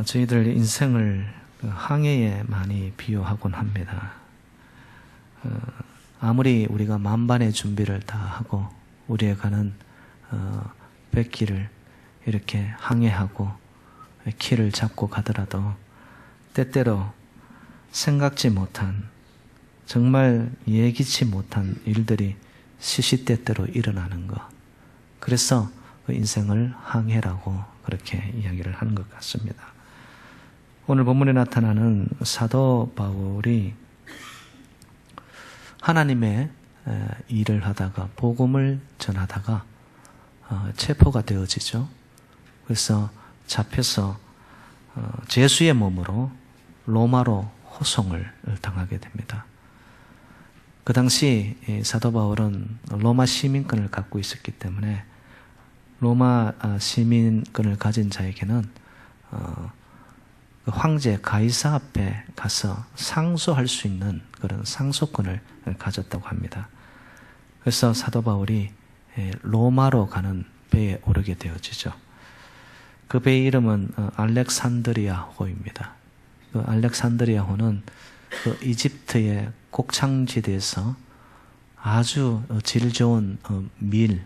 저희들 인생을 항해에 많이 비유하곤 합니다. 아무리 우리가 만반의 준비를 다 하고 우리에 가는 백길을 이렇게 항해하고 길을 잡고 가더라도 때때로 생각지 못한, 정말 예기치 못한 일들이 시시때때로 일어나는 것. 그래서 그 인생을 항해라고 그렇게 이야기를 하는 것 같습니다. 오늘 본문에 나타나는 사도 바울이 하나님의 일을 하다가 복음을 전하다가 체포가 되어지죠. 그래서 잡혀서 죄수의 몸으로 로마로 호송을 당하게 됩니다. 그 당시 사도 바울은 로마 시민권을 갖고 있었기 때문에 로마 시민권을 가진 자에게는 황제 가이사 앞에 가서 상소할 수 있는 그런 상소권을 가졌다고 합니다. 그래서 사도 바울이 로마로 가는 배에 오르게 되어지죠. 그 배의 이름은 알렉산드리아호입니다. 그 알렉산드리아호는 그 이집트의 곡창지대에서 아주 질 좋은 밀,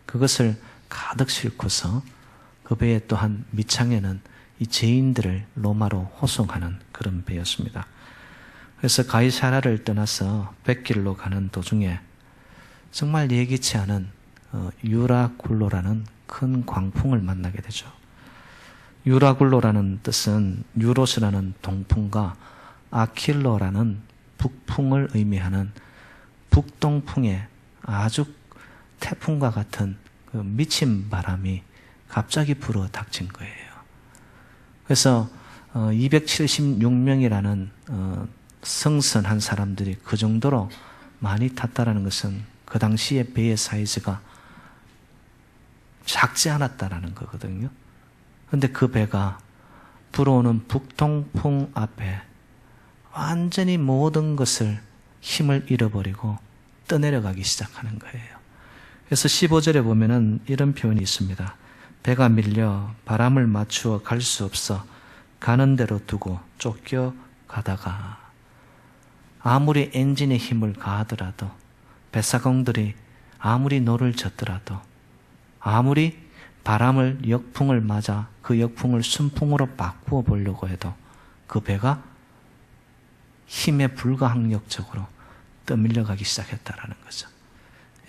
그것을 가득 싣고서 그 배의 또한 밑창에는 이 죄인들을 로마로 호송하는 그런 배였습니다. 그래서 가이사라를 떠나서 백길로 가는 도중에 정말 예기치 않은 유라굴로라는 큰 광풍을 만나게 되죠. 유라굴로라는 뜻은 유로스라는 동풍과 아킬로라는 북풍을 의미하는 북동풍의 아주 태풍과 같은 그 미친 바람이 갑자기 불어 닥친 거예요. 그래서 276명이라는 성선한 사람들이 그 정도로 많이 탔다는 것은 그 당시에 배의 사이즈가 작지 않았다라는 거거든요. 그런데 그 배가 불어오는 북동풍 앞에 완전히 모든 것을 힘을 잃어버리고 떠내려가기 시작하는 거예요. 그래서 15절에 보면은 이런 표현이 있습니다. 배가 밀려 바람을 맞추어 갈 수 없어 가는 대로 두고 쫓겨가다가 아무리 엔진의 힘을 가하더라도 뱃사공들이 아무리 노를 젓더라도 아무리 바람을 역풍을 맞아 그 역풍을 순풍으로 바꾸어 보려고 해도 그 배가 힘에 불가항력적으로 떠밀려가기 시작했다라는 거죠.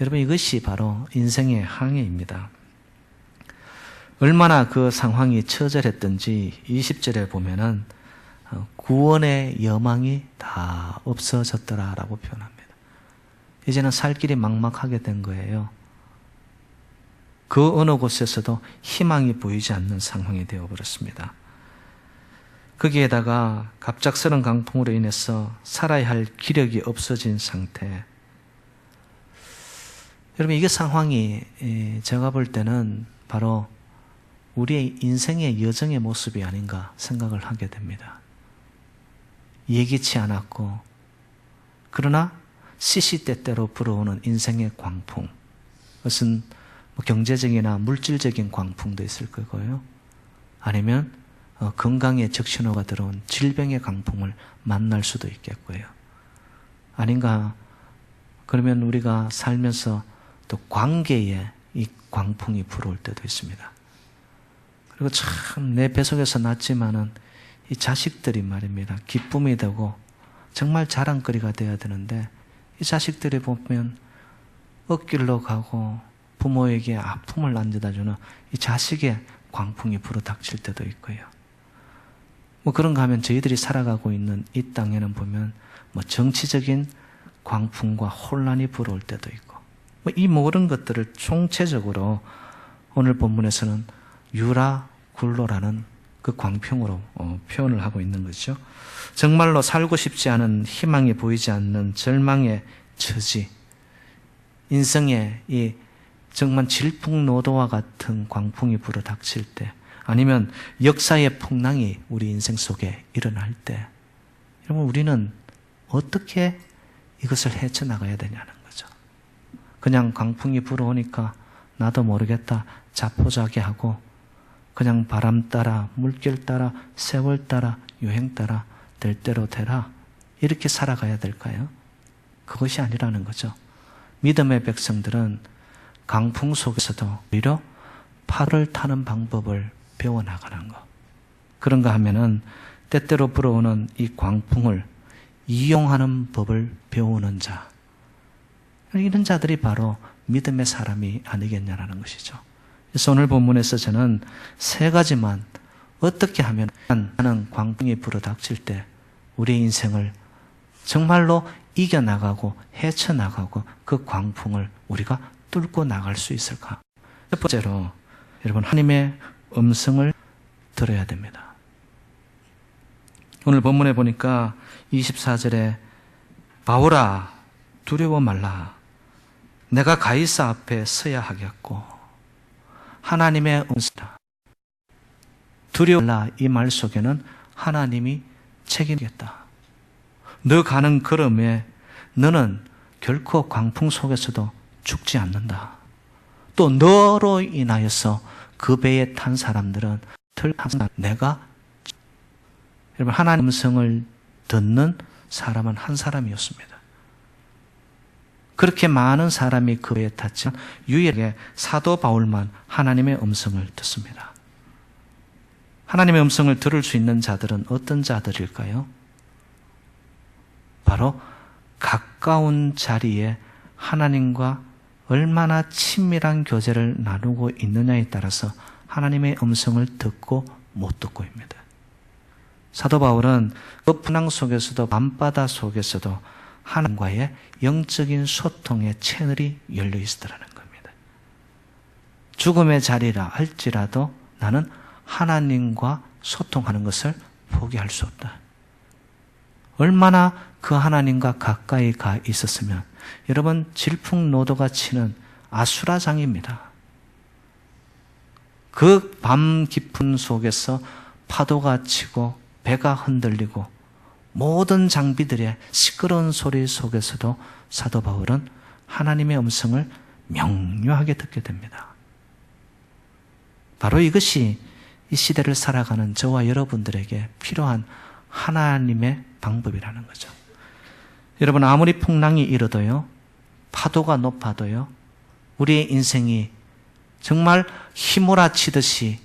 여러분, 이것이 바로 인생의 항해입니다. 얼마나 그 상황이 처절했던지 20절에 보면은 구원의 여망이 다 없어졌더라라고 표현합니다. 이제는 살 길이 막막하게 된 거예요. 그 어느 곳에서도 희망이 보이지 않는 상황이 되어버렸습니다. 거기에다가 갑작스런 강풍으로 인해서 살아야 할 기력이 없어진 상태. 여러분, 이게 상황이 제가 볼 때는 바로 우리의 인생의 여정의 모습이 아닌가 생각을 하게 됩니다. 예기치 않았고 그러나 시시때때로 불어오는 인생의 광풍, 그것은 경제적이나 물질적인 광풍도 있을 거고요. 아니면 건강에 적신호가 들어온 질병의 강풍을 만날 수도 있겠고요. 아닌가? 그러면 우리가 살면서 또 관계에 이 광풍이 불어올 때도 있습니다. 그리고 참 내 뱃속에서 낳지만은 이 자식들이 말입니다. 기쁨이 되고 정말 자랑거리가 되어야 되는데 이 자식들이 보면 엇길로 가고 부모에게 아픔을 안겨다 주는 이 자식의 광풍이 불어 닥칠 때도 있고요. 그런가 하면 저희들이 살아가고 있는 이 땅에는 보면 정치적인 광풍과 혼란이 불어올 때도 있고 이 모든 것들을 총체적으로 오늘 본문에서는 유라굴로라는 그 광풍으로 표현을 하고 있는 거죠. 정말로 살고 싶지 않은, 희망이 보이지 않는 절망의 처지, 인생의 이 정말 질풍노도와 같은 광풍이 불어 닥칠 때, 아니면 역사의 풍랑이 우리 인생 속에 일어날 때, 여러분, 우리는 어떻게 이것을 헤쳐나가야 되냐는 거죠. 그냥 광풍이 불어오니까 나도 모르겠다 자포자기하고 그냥 바람 따라, 물결 따라, 세월 따라, 유행 따라 될 대로 되라 이렇게 살아가야 될까요? 그것이 아니라는 거죠. 믿음의 백성들은 강풍 속에서도 오히려 파도를 타는 방법을 배워나가는 것. 그런가 하면은 때때로 불어오는 이 광풍을 이용하는 법을 배우는 자. 이런 자들이 바로 믿음의 사람이 아니겠냐라는 것이죠. 그래서 오늘 본문에서 저는 세 가지만 어떻게 하면 하는 광풍이 불어닥칠 때 우리의 인생을 정말로 이겨나가고 헤쳐나가고 그 광풍을 우리가 뚫고 나갈 수 있을까? 첫 번째로 여러분 하나님의 음성을 들어야 됩니다. 오늘 본문에 보니까 24절에 바울아 두려워 말라 내가 가이사 앞에 서야 하겠고 하나님의 음성이다. 두려워 말라 이 말 속에는 하나님이 책임지겠다. 너 가는 걸음에 너는 결코 광풍 속에서도 죽지 않는다. 또 너로 인하여서 그 배에 탄 사람들은 항상 내가 여러분 하나님의 음성을 듣는 사람은 한 사람이었습니다. 그렇게 많은 사람이 그 배에 탔지만 유일하게 사도 바울만 하나님의 음성을 듣습니다. 하나님의 음성을 들을 수 있는 자들은 어떤 자들일까요? 바로 가까운 자리에 하나님과 얼마나 친밀한 교제를 나누고 있느냐에 따라서 하나님의 음성을 듣고 못 듣고입니다. 사도 바울은 그 풍랑 속에서도 밤바다 속에서도 하나님과의 영적인 소통의 채널이 열려 있더라는 겁니다. 죽음의 자리라 할지라도 나는 하나님과 소통하는 것을 포기할 수 없다. 얼마나 그 하나님과 가까이 가 있었으면 여러분 질풍노도가 치는 아수라장입니다. 그 밤 깊은 속에서 파도가 치고 배가 흔들리고 모든 장비들의 시끄러운 소리 속에서도 사도 바울은 하나님의 음성을 명료하게 듣게 됩니다. 바로 이것이 이 시대를 살아가는 저와 여러분들에게 필요한 하나님의 방법이라는 거죠. 여러분 아무리 풍랑이 일어도요, 파도가 높아도요, 우리의 인생이 정말 휘몰아치듯이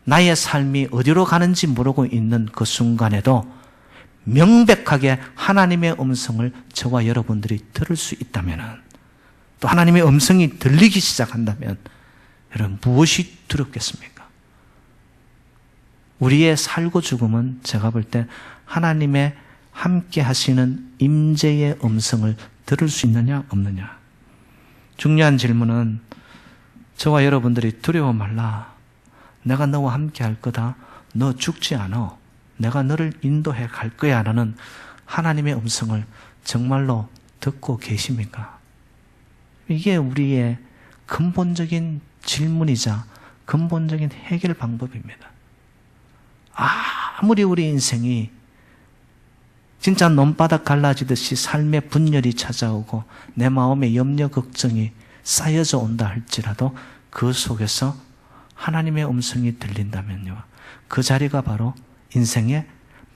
나의 삶이 어디로 가는지 모르고 있는 그 순간에도 명백하게 하나님의 음성을 저와 여러분들이 들을 수 있다면, 또 하나님의 음성이 들리기 시작한다면 여러분 무엇이 두렵겠습니까? 우리의 살고 죽음은 제가 볼 때 하나님의 함께 하시는 임재의 음성을 들을 수 있느냐 없느냐. 중요한 질문은 저와 여러분들이 두려워 말라. 내가 너와 함께 할 거다. 너 죽지 않아. 내가 너를 인도해 갈 거야. 라는 하나님의 음성을 정말로 듣고 계십니까? 이게 우리의 근본적인 질문이자 근본적인 해결 방법입니다. 아무리 우리 인생이 진짜 논바닥 갈라지듯이 삶의 분열이 찾아오고 내 마음에 염려 걱정이 쌓여져 온다 할지라도 그 속에서 하나님의 음성이 들린다면요, 그 자리가 바로 인생의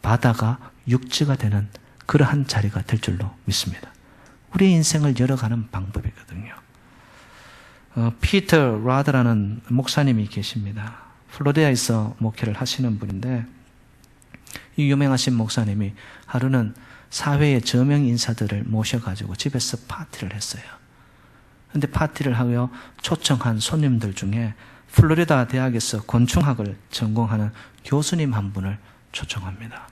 바다가 육지가 되는 그러한 자리가 될 줄로 믿습니다. 우리의 인생을 열어가는 방법이거든요. 피터 라드라는 목사님이 계십니다. 플로리다에서 목회를 하시는 분인데, 이 유명하신 목사님이 하루는 사회의 저명 인사들을 모셔가지고 집에서 파티를 했어요. 그런데 파티를 하여 초청한 손님들 중에 플로리다 대학에서 곤충학을 전공하는 교수님 한 분을 초청합니다.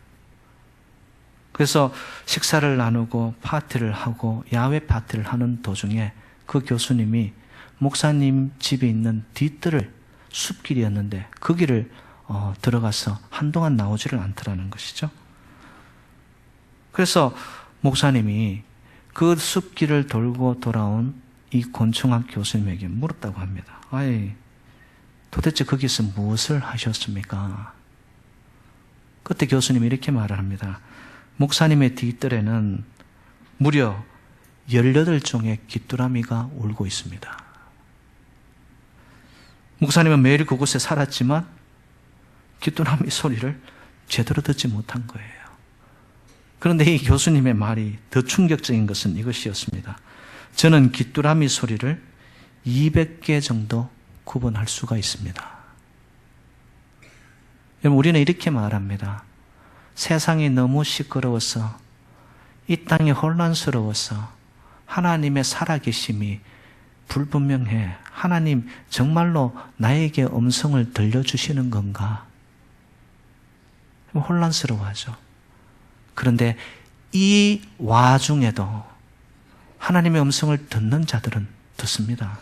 그래서 식사를 나누고 파티를 하고 야외 파티를 하는 도중에 그 교수님이 목사님 집에 있는 뒤뜰을 숲길이었는데 그 길을 들어가서 한동안 나오지를 않더라는 것이죠. 그래서 목사님이 그 숲길을 돌고 돌아온 이 곤충학 교수님에게 물었다고 합니다. 아이, 도대체 거기서 무엇을 하셨습니까? 그때 교수님이 이렇게 말을 합니다. 목사님의 뒤뜰에는 무려 18종의 귀뚜라미가 울고 있습니다. 목사님은 매일 그곳에 살았지만 귀뚜라미 소리를 제대로 듣지 못한 거예요. 그런데 이 교수님의 말이 더 충격적인 것은 이것이었습니다. 저는 귀뚜라미 소리를 200개 정도 구분할 수가 있습니다. 여러분, 우리는 이렇게 말합니다. 세상이 너무 시끄러워서, 이 땅이 혼란스러워서 하나님의 살아계심이 불분명해. 하나님 정말로 나에게 음성을 들려주시는 건가? 혼란스러워하죠. 그런데 이 와중에도 하나님의 음성을 듣는 자들은 듣습니다.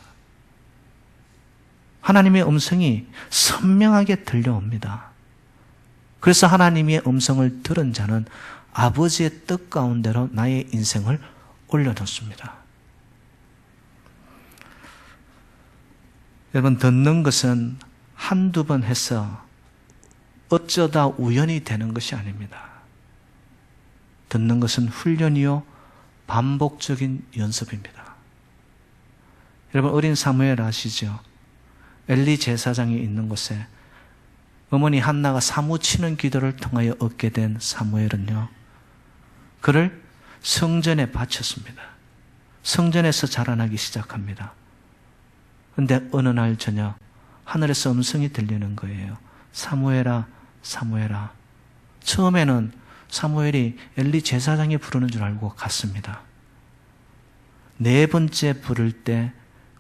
하나님의 음성이 선명하게 들려옵니다. 그래서 하나님의 음성을 들은 자는 아버지의 뜻 가운데로 나의 인생을 올려놓습니다. 여러분, 듣는 것은 한두 번 해서 어쩌다 우연히 되는 것이 아닙니다. 듣는 것은 훈련이요 반복적인 연습입니다. 여러분, 어린 사무엘 아시죠? 엘리 제사장이 있는 곳에 어머니 한나가 사무치는 기도를 통하여 얻게 된 사무엘은요, 그를 성전에 바쳤습니다. 성전에서 자라나기 시작합니다. 그런데 어느 날 저녁 하늘에서 음성이 들리는 거예요. 사무엘아, 사무엘아. 처음에는 사무엘이 엘리 제사장이 부르는 줄 알고 갔습니다. 네 번째 부를 때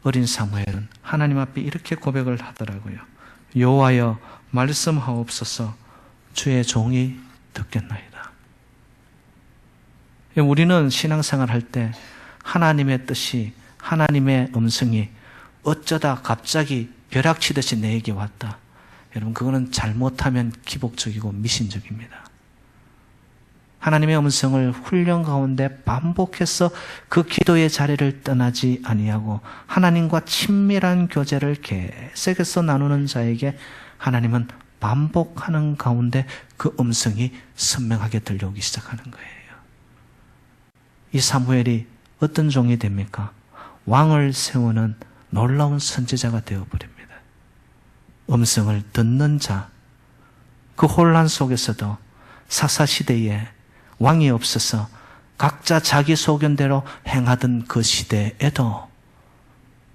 어린 사무엘은 하나님 앞에 이렇게 고백을 하더라고요. 여호와여, 말씀하옵소서. 주의 종이 듣겠나이다. 우리는 신앙생활 할 때 하나님의 뜻이, 하나님의 음성이 어쩌다 갑자기 벼락치듯이 내게 왔다. 여러분, 그거는 잘못하면 기복적이고 미신적입니다. 하나님의 음성을 훈련 가운데 반복해서 그 기도의 자리를 떠나지 아니하고 하나님과 친밀한 교제를 계속해서 나누는 자에게 하나님은 반복하는 가운데 그 음성이 선명하게 들려오기 시작하는 거예요. 이 사무엘이 어떤 종이 됩니까? 왕을 세우는 놀라운 선지자가 되어버립니다. 음성을 듣는 자, 그 혼란 속에서도 사사시대에 왕이 없어서 각자 자기 소견대로 행하던 그 시대에도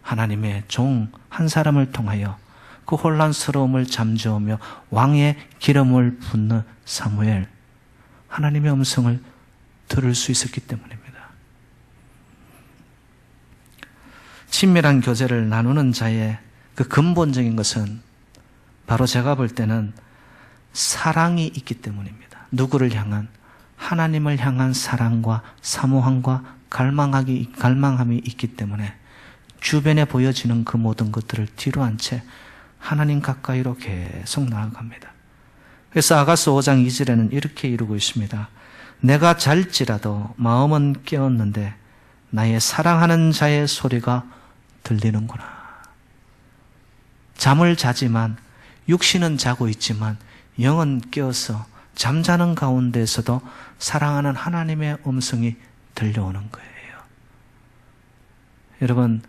하나님의 종 한 사람을 통하여 그 혼란스러움을 잠재우며 왕의 기름을 붓는 사무엘, 하나님의 음성을 들을 수 있었기 때문입니다. 친밀한 교제를 나누는 자의 그 근본적인 것은 바로 제가 볼 때는 사랑이 있기 때문입니다. 누구를 향한? 하나님을 향한 사랑과 사모함과 갈망함이 있기 때문에 주변에 보여지는 그 모든 것들을 뒤로 한 채 하나님 가까이로 계속 나아갑니다. 그래서 아가서 5장 2절에는 이렇게 이루고 있습니다. 내가 잘지라도 마음은 깨었는데 나의 사랑하는 자의 소리가 들리는구나. 잠을 자지만 육신은 자고 있지만 영은 깨어서 잠자는 가운데에서도 사랑하는 하나님의 음성이 들려오는 거예요. 여러분,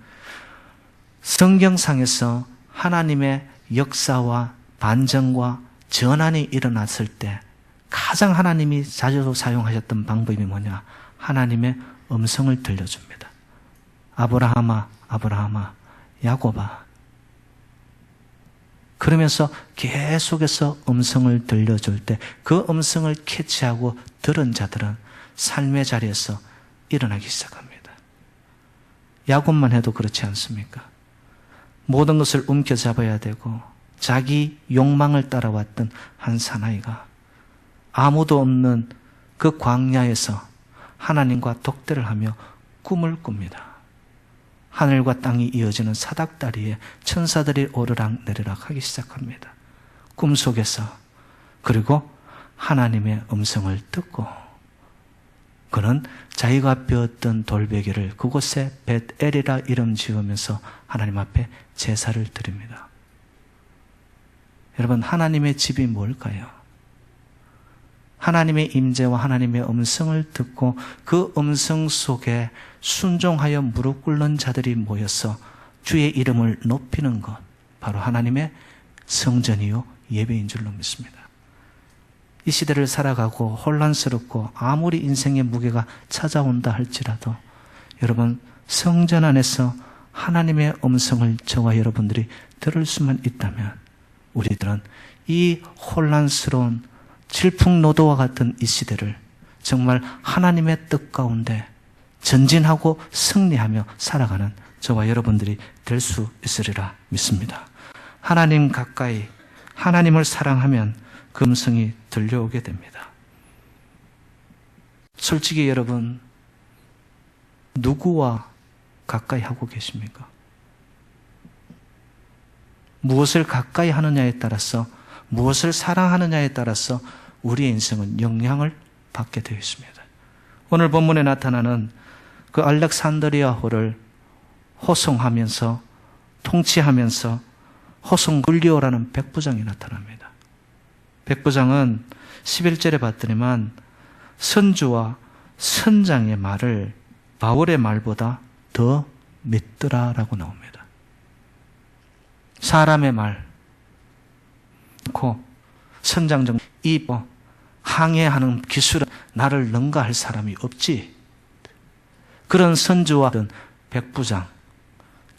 성경상에서 하나님의 역사와 반전과 전환이 일어났을 때 가장 하나님이 자주 사용하셨던 방법이 뭐냐? 하나님의 음성을 들려줍니다. 아브라함아, 아브라함아, 야곱아. 그러면서 계속해서 음성을 들려줄 때 그 음성을 캐치하고 들은 자들은 삶의 자리에서 일어나기 시작합니다. 야곱만 해도 그렇지 않습니까? 모든 것을 움켜잡아야 되고 자기 욕망을 따라왔던 한 사나이가 아무도 없는 그 광야에서 하나님과 독대를 하며 꿈을 꿉니다. 하늘과 땅이 이어지는 사닥다리에 천사들이 오르락 내리락 하기 시작합니다. 꿈속에서. 그리고 하나님의 음성을 듣고 그는 자기가 배웠던 돌베개를 그곳에 벳엘이라 이름 지으면서 하나님 앞에 제사를 드립니다. 여러분, 하나님의 집이 뭘까요? 하나님의 임재와 하나님의 음성을 듣고 그 음성 속에 순종하여 무릎 꿇는 자들이 모여서 주의 이름을 높이는 것. 바로 하나님의 성전이요 예배인 줄로 믿습니다. 이 시대를 살아가고 혼란스럽고 아무리 인생의 무게가 찾아온다 할지라도 여러분 성전 안에서 하나님의 음성을 저와 여러분들이 들을 수만 있다면 우리들은 이 혼란스러운 질풍노도와 같은 이 시대를 정말 하나님의 뜻 가운데 전진하고 승리하며 살아가는 저와 여러분들이 될 수 있으리라 믿습니다. 하나님 가까이 하나님을 사랑하면 그 음성이 들려오게 됩니다. 솔직히 여러분 누구와 가까이 하고 계십니까? 무엇을 가까이 하느냐에 따라서 무엇을 사랑하느냐에 따라서 우리의 인생은 영향을 받게 되어 있습니다. 오늘 본문에 나타나는 그 알렉산드리아호를 호송하면서 통치하면서 호송 굴리오라는 백부장이 나타납니다. 백부장은 11절에 봤더니만 선주와 선장의 말을 바울의 말보다 더 믿더라라고 나옵니다. 사람의 말, 선장정 이 항해하는 기술은 나를 능가할 사람이 없지. 그런 선주와 백부장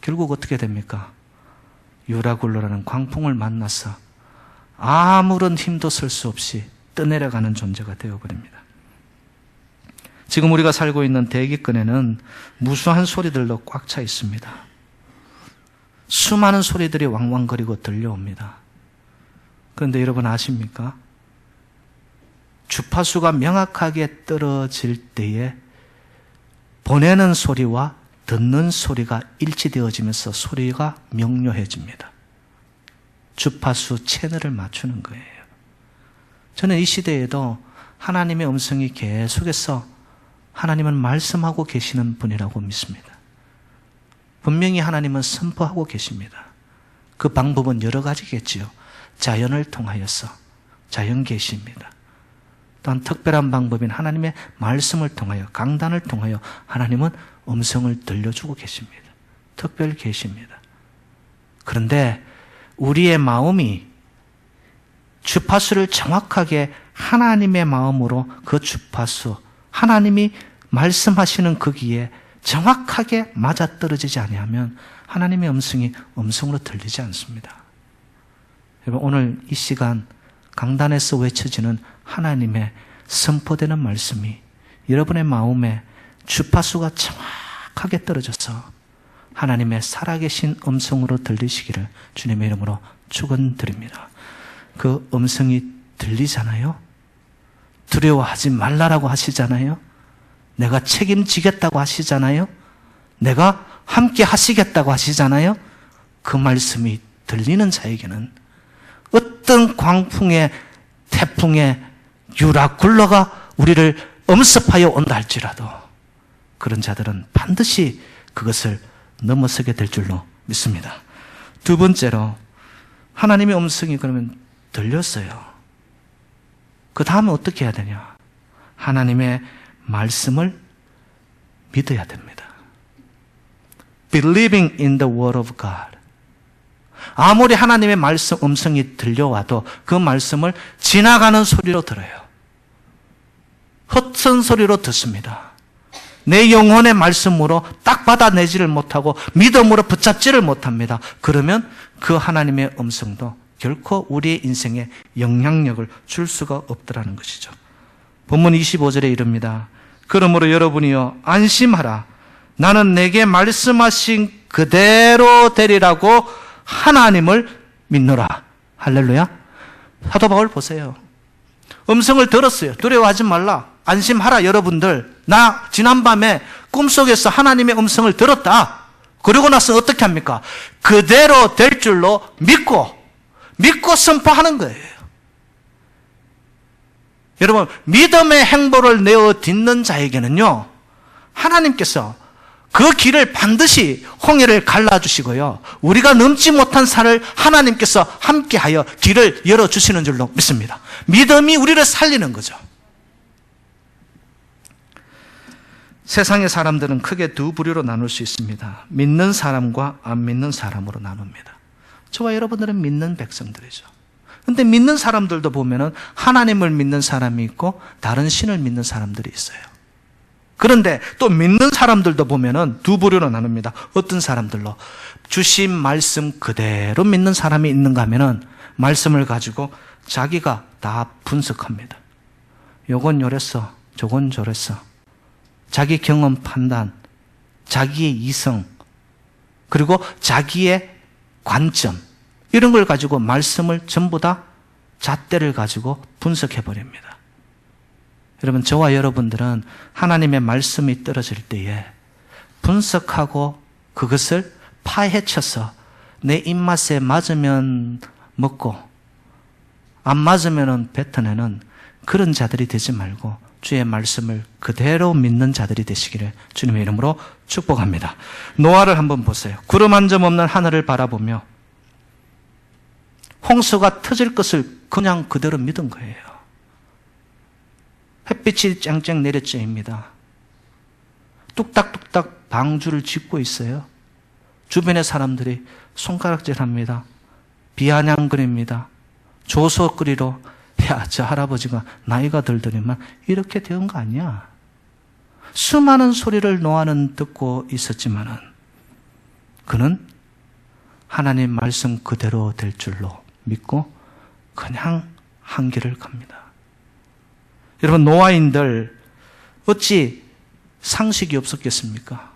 결국 어떻게 됩니까? 유라굴로라는 광풍을 만나서 아무런 힘도 쓸 수 없이 떠내려가는 존재가 되어버립니다. 지금 우리가 살고 있는 대기권에는 무수한 소리들로 꽉 차 있습니다. 수많은 소리들이 왕왕거리고 들려옵니다. 그런데 여러분 아십니까? 주파수가 명확하게 떨어질 때에 보내는 소리와 듣는 소리가 일치되어지면서 소리가 명료해집니다. 주파수 채널을 맞추는 거예요. 저는 이 시대에도 하나님의 음성이 계속해서 하나님은 말씀하고 계시는 분이라고 믿습니다. 분명히 하나님은 선포하고 계십니다. 그 방법은 여러 가지겠지요. 자연을 통하여서 자연 계시입니다. 또한 특별한 방법인 하나님의 말씀을 통하여 강단을 통하여 하나님은 음성을 들려주고 계십니다. 특별 계십니다. 그런데 우리의 마음이 주파수를 정확하게 하나님의 마음으로 그 주파수, 하나님이 말씀하시는 거기에 정확하게 맞아떨어지지 아니하면 하나님의 음성으로 들리지 않습니다. 여러분 오늘 이 시간 강단에서 외쳐지는 하나님의 선포되는 말씀이 여러분의 마음에 주파수가 정확하게 떨어져서 하나님의 살아계신 음성으로 들리시기를 주님의 이름으로 축원드립니다. 그 음성이 들리잖아요. 두려워하지 말라라고 하시잖아요. 내가 책임지겠다고 하시잖아요. 내가 함께 하시겠다고 하시잖아요. 그 말씀이 들리는 자에게는 어떤 광풍의 태풍의 유라굴러가 우리를 엄습하여 온다 할지라도 그런 자들은 반드시 그것을 넘어서게 될 줄로 믿습니다. 두 번째로 하나님의 음성이 그러면 들렸어요. 그 다음에 어떻게 해야 되냐? 하나님의 말씀을 믿어야 됩니다. Believing in the word of God. 아무리 하나님의 말씀 음성이 들려와도 그 말씀을 지나가는 소리로 들어요. 헛선 소리로 듣습니다. 내 영혼의 말씀으로 딱 받아내지를 못하고 믿음으로 붙잡지를 못합니다. 그러면 그 하나님의 음성도 결코 우리의 인생에 영향력을 줄 수가 없더라는 것이죠. 본문 25절에 이릅니다. 그러므로 여러분이여 안심하라. 나는 내게 말씀하신 그대로 되리라고 하나님을 믿노라. 할렐루야. 사도 바울 보세요. 음성을 들었어요. 두려워하지 말라. 안심하라 여러분들. 나 지난밤에 꿈속에서 하나님의 음성을 들었다. 그러고 나서 어떻게 합니까? 그대로 될 줄로 믿고 선포하는 거예요. 여러분 믿음의 행보를 내어 딛는 자에게는요 하나님께서 그 길을 반드시 홍해를 갈라주시고요 우리가 넘지 못한 산을 하나님께서 함께하여 길을 열어주시는 줄로 믿습니다. 믿음이 우리를 살리는 거죠. 세상의 사람들은 크게 두 부류로 나눌 수 있습니다. 믿는 사람과 안 믿는 사람으로 나눕니다. 저와 여러분들은 믿는 백성들이죠. 근데 믿는 사람들도 보면은 하나님을 믿는 사람이 있고 다른 신을 믿는 사람들이 있어요. 그런데 또 믿는 사람들도 보면은 두 부류로 나눕니다. 어떤 사람들로 주신 말씀 그대로 믿는 사람이 있는가 하면은 말씀을 가지고 자기가 다 분석합니다. 요건 요랬어, 저건 저랬어. 자기 경험 판단, 자기의 이성, 그리고 자기의 관점, 이런 걸 가지고 말씀을 전부 다 잣대를 가지고 분석해 버립니다. 여러분, 저와 여러분들은 하나님의 말씀이 떨어질 때에 분석하고 그것을 파헤쳐서 내 입맛에 맞으면 먹고 안 맞으면 뱉어내는 그런 자들이 되지 말고 주의 말씀을 그대로 믿는 자들이 되시기를 주님의 이름으로 축복합니다. 노아를 한번 보세요. 구름 한 점 없는 하늘을 바라보며 홍수가 터질 것을 그냥 그대로 믿은 거예요. 햇빛이 쨍쨍 내렸죠입니다. 뚝딱뚝딱 방주를 짓고 있어요. 주변의 사람들이 손가락질합니다. 비아냥거립니다. 조소거리로, 야, 저 할아버지가 나이가 들더니만 이렇게 된 거 아니야. 수많은 소리를 노아는 듣고 있었지만은 그는 하나님 말씀 그대로 될 줄로 믿고 그냥 한 길을 갑니다. 여러분, 노아인들 어찌 상식이 없었겠습니까?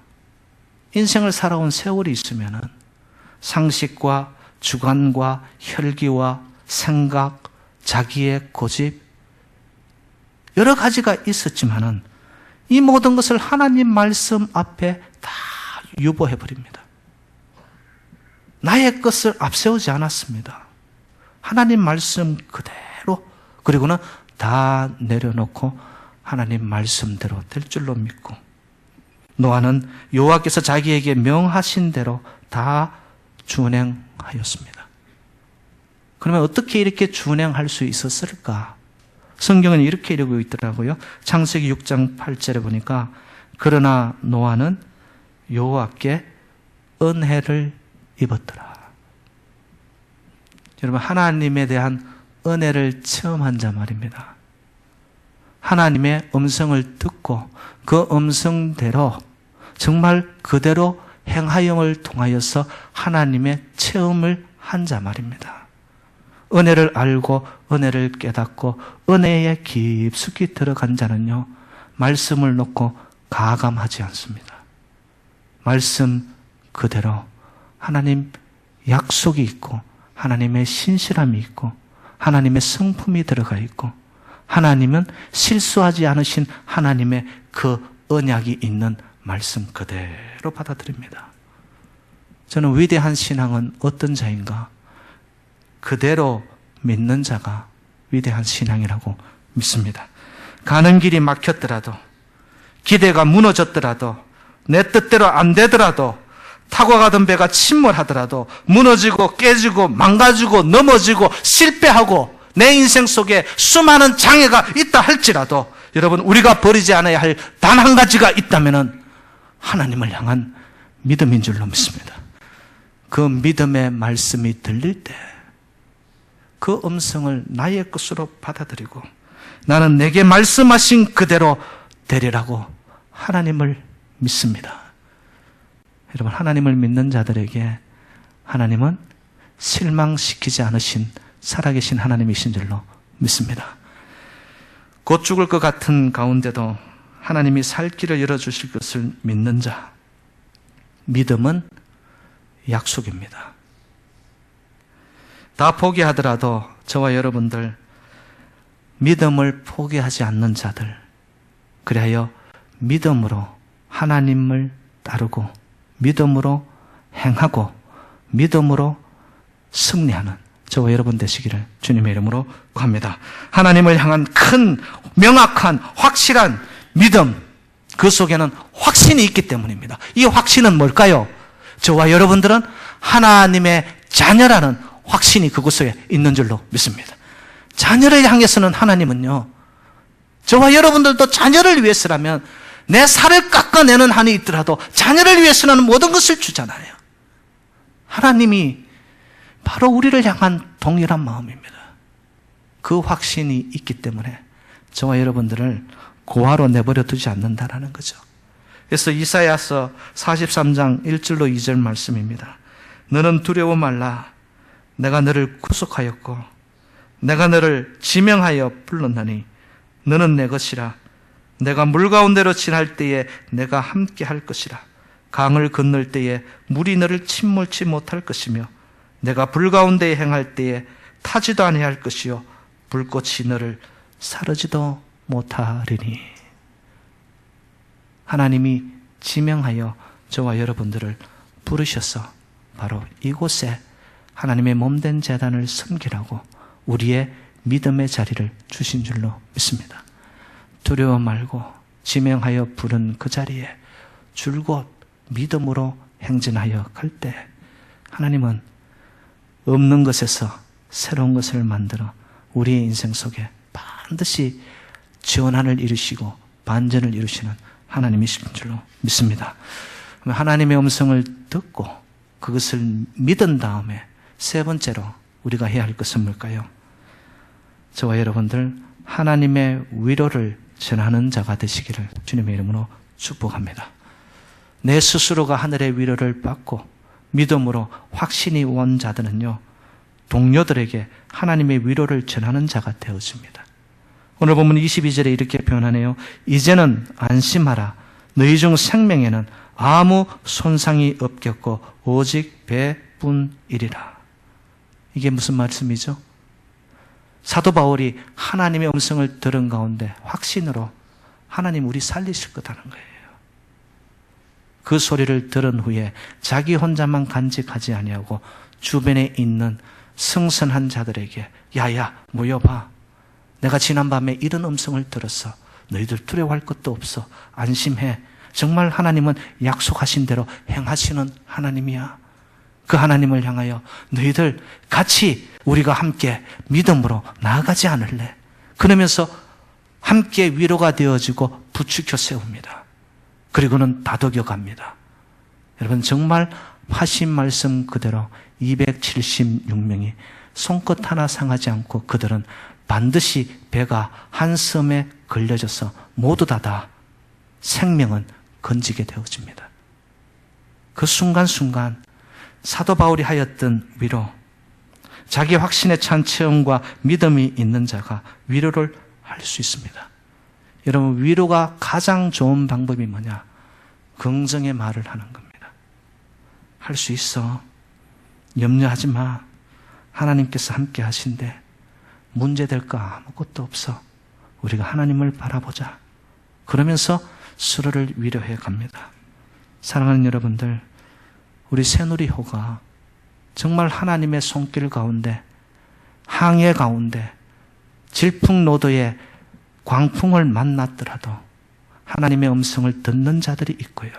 인생을 살아온 세월이 있으면은 상식과 주관과 혈기와 생각, 자기의 고집, 여러 가지가 있었지만은 이 모든 것을 하나님 말씀 앞에 다 유보해버립니다. 나의 것을 앞세우지 않았습니다. 하나님 말씀 그대로, 그리고는 다 내려놓고 하나님 말씀대로 될 줄로 믿고, 노아는 여호와께서 자기에게 명하신 대로 다 준행하였습니다. 그러면 어떻게 이렇게 준행할 수 있었을까? 성경은 이렇게 이루고 있더라고요. 창세기 6장 8절에 보니까 그러나 노아는 여호와께 은혜를 입었더라. 여러분, 하나님에 대한 은혜를 체험한 자 말입니다. 하나님의 음성을 듣고 그 음성대로 정말 그대로 행하여을 통하여서 하나님의 체험을 한 자 말입니다. 은혜를 알고 은혜를 깨닫고 은혜에 깊숙이 들어간 자는요, 말씀을 놓고 가감하지 않습니다. 말씀 그대로 하나님 약속이 있고 하나님의 신실함이 있고 하나님의 성품이 들어가 있고 하나님은 실수하지 않으신 하나님의 그 언약이 있는 말씀 그대로 받아들입니다. 저는 위대한 신앙은 어떤 자인가? 그대로 믿는 자가 위대한 신앙이라고 믿습니다. 가는 길이 막혔더라도, 기대가 무너졌더라도, 내 뜻대로 안 되더라도, 타고 가던 배가 침몰하더라도, 무너지고 깨지고 망가지고 넘어지고 실패하고 내 인생 속에 수많은 장애가 있다 할지라도, 여러분, 우리가 버리지 않아야 할 단 한 가지가 있다면은 하나님을 향한 믿음인 줄로 믿습니다. 그 믿음의 말씀이 들릴 때 그 음성을 나의 것으로 받아들이고 나는 내게 말씀하신 그대로 되리라고 하나님을 믿습니다. 여러분, 하나님을 믿는 자들에게 하나님은 실망시키지 않으신 살아계신 하나님이신 줄로 믿습니다. 곧 죽을 것 같은 가운데도 하나님이 살 길을 열어주실 것을 믿는 자, 믿음은 약속입니다. 다 포기하더라도 저와 여러분들 믿음을 포기하지 않는 자들, 그리하여 믿음으로 하나님을 따르고 믿음으로 행하고 믿음으로 승리하는 저와 여러분 되시기를 주님의 이름으로 구합니다. 하나님을 향한 큰 명확한 확실한 믿음, 그 속에는 확신이 있기 때문입니다. 이 확신은 뭘까요? 저와 여러분들은 하나님의 자녀라는 확신이 그곳 속에 있는 줄로 믿습니다. 자녀를 향해서는 하나님은요, 저와 여러분들도 자녀를 위해서라면 내 살을 깎아내는 한이 있더라도 자녀를 위해서는 모든 것을 주잖아요. 하나님이 바로 우리를 향한 동일한 마음입니다. 그 확신이 있기 때문에 저와 여러분들을 고아로 내버려 두지 않는다라는 거죠. 그래서 이사야서 43장 1절로 2절 말씀입니다. 너는 두려워 말라. 내가 너를 구속하였고 내가 너를 지명하여 불렀나니 너는 내 것이라. 내가 물 가운데로 지날 때에 내가 함께 할 것이라. 강을 건널 때에 물이 너를 침몰치 못할 것이며 내가 불 가운데 행할 때에 타지도 아니할 것이요 불꽃이 너를 사르지도 못하리니. 하나님이 지명하여 저와 여러분들을 부르셔서 바로 이곳에 하나님의 몸된 제단을 섬기라고 우리의 믿음의 자리를 주신 줄로 믿습니다. 두려워 말고 지명하여 부른 그 자리에 줄곧 믿음으로 행진하여 갈 때 하나님은 없는 것에서 새로운 것을 만들어 우리의 인생 속에 반드시 전환을 이루시고 반전을 이루시는 하나님이신 줄로 믿습니다. 하나님의 음성을 듣고 그것을 믿은 다음에 세 번째로 우리가 해야 할 것은 뭘까요? 저와 여러분들 하나님의 위로를 전하는 자가 되시기를 주님의 이름으로 축복합니다. 내 스스로가 하늘의 위로를 받고 믿음으로 확신이 온 자들은요, 동료들에게 하나님의 위로를 전하는 자가 되어집니다. 오늘 보면 22절에 이렇게 표현하네요. 이제는 안심하라. 너희 중 생명에는 아무 손상이 없겠고 오직 배뿐이리라. 이게 무슨 말씀이죠? 사도 바울이 하나님의 음성을 들은 가운데 확신으로 하나님 우리 살리실 거다는 거예요. 그 소리를 들은 후에 자기 혼자만 간직하지 아니하고 주변에 있는 성선한 자들에게 야야 모여봐. 내가 지난밤에 이런 음성을 들었어. 너희들 두려워할 것도 없어. 안심해. 정말 하나님은 약속하신 대로 행하시는 하나님이야. 그 하나님을 향하여 너희들 같이 우리가 함께 믿음으로 나아가지 않을래? 그러면서 함께 위로가 되어지고 부추겨 세웁니다. 그리고는 다독여 갑니다. 여러분 정말 하신 말씀 그대로 276명이 손끝 하나 상하지 않고 그들은 반드시 배가 한 섬에 걸려져서 모두 다 생명은 건지게 되어집니다. 그 순간순간 사도 바울이 하였던 위로, 자기 확신에 찬 체험과 믿음이 있는 자가 위로를 할 수 있습니다. 여러분 위로가 가장 좋은 방법이 뭐냐? 긍정의 말을 하는 겁니다. 할 수 있어. 염려하지 마. 하나님께서 함께 하신대. 문제될 거 아무것도 없어. 우리가 하나님을 바라보자. 그러면서 서로를 위로해 갑니다. 사랑하는 여러분들, 우리 새누리호가 정말 하나님의 손길 가운데, 항해 가운데, 질풍노도의 광풍을 만났더라도 하나님의 음성을 듣는 자들이 있고요.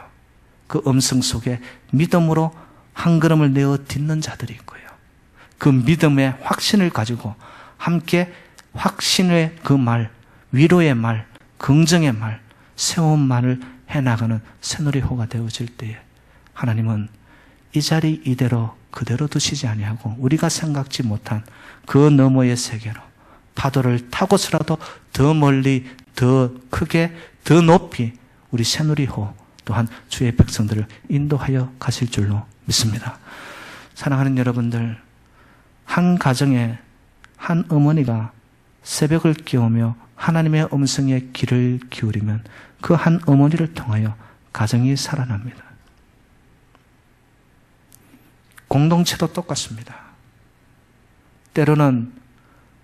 그 음성 속에 믿음으로 한 걸음을 내어 딛는 자들이 있고요. 그 믿음의 확신을 가지고 함께 확신의 그 말, 위로의 말, 긍정의 말, 세운 말을 해나가는 새누리호가 되어질 때에 하나님은 이 자리 이대로 그대로 두시지 아니하고 우리가 생각지 못한 그 너머의 세계로 파도를 타고서라도 더 멀리, 더 크게, 더 높이 우리 새누리호 또한 주의 백성들을 인도하여 가실 줄로 믿습니다. 사랑하는 여러분들, 한 가정에 한 어머니가 새벽을 깨우며 하나님의 음성에 귀를 기울이면 그 한 어머니를 통하여 가정이 살아납니다. 공동체도 똑같습니다. 때로는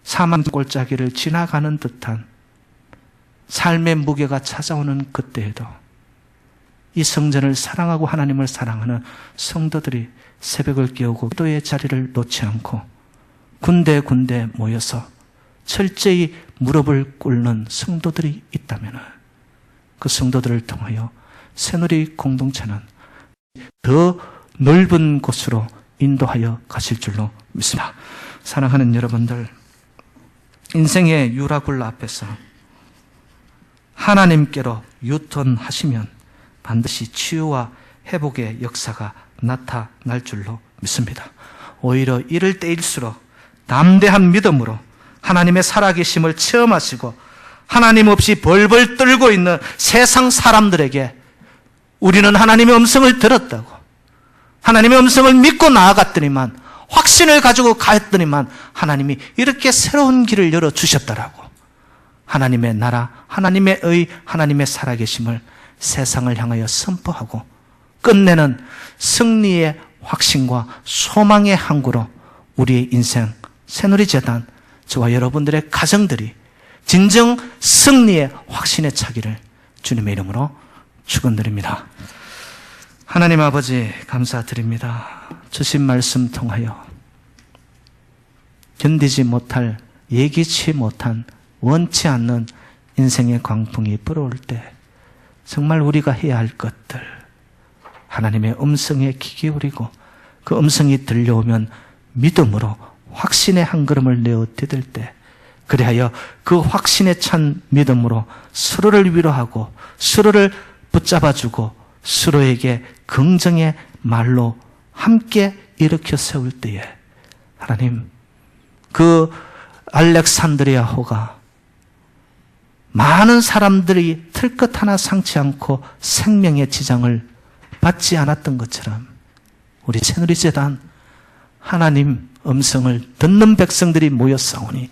사망 골짜기를 지나가는 듯한 삶의 무게가 찾아오는 그때에도 이 성전을 사랑하고 하나님을 사랑하는 성도들이 새벽을 깨우고 기도의 자리를 놓지 않고 군데군데 모여서 철저히 무릎을 꿇는 성도들이 있다면 그 성도들을 통하여 새누리 공동체는 더 넓은 곳으로 인도하여 가실 줄로 믿습니다. 사랑하는 여러분들, 인생의 유라굴 앞에서 하나님께로 유턴하시면 반드시 치유와 회복의 역사가 나타날 줄로 믿습니다. 오히려 이럴 때일수록 담대한 믿음으로 하나님의 살아계심을 체험하시고 하나님 없이 벌벌 떨고 있는 세상 사람들에게 우리는 하나님의 음성을 들었다고, 하나님의 음성을 믿고 나아갔더니만, 확신을 가지고 가했더니만 하나님이 이렇게 새로운 길을 열어주셨더라고. 하나님의 나라, 하나님의 의, 하나님의 살아계심을 세상을 향하여 선포하고 끝내는 승리의 확신과 소망의 항구로 우리의 인생 새누리재단, 저와 여러분들의 가정들이 진정 승리의 확신에 차기를 주님의 이름으로 축원드립니다. 하나님 아버지 감사드립니다. 주신 말씀 통하여 견디지 못할, 예기치 못한, 원치 않는 인생의 광풍이 불어올 때 정말 우리가 해야 할 것들, 하나님의 음성에 귀 기울이고 그 음성이 들려오면 믿음으로 확신의 한 걸음을 내어 디딜 때, 그리하여 그 확신에 찬 믿음으로 서로를 위로하고 서로를 붙잡아주고 서로에게 긍정의 말로 함께 일으켜 세울 때에 하나님, 그 알렉산드리아 호가 많은 사람들이 틀끝 하나 상치 않고 생명의 지장을 받지 않았던 것처럼 우리 새누리재단 하나님 음성을 듣는 백성들이 모였사오니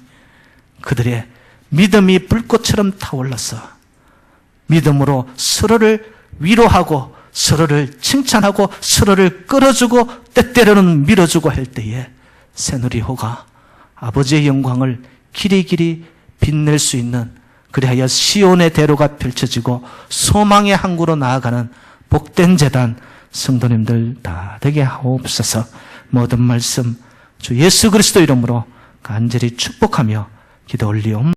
그들의 믿음이 불꽃처럼 타올라서 믿음으로 서로를 위로하고 서로를 칭찬하고 서로를 끌어주고 때때로는 밀어주고 할 때에 새누리호가 아버지의 영광을 길이길이 빛낼 수 있는, 그리하여 시온의 대로가 펼쳐지고 소망의 항구로 나아가는 복된 재단 성도님들 다 되게 하옵소서. 모든 말씀 주 예수 그리스도 이름으로 간절히 축복하며 기도 올리옵나이다.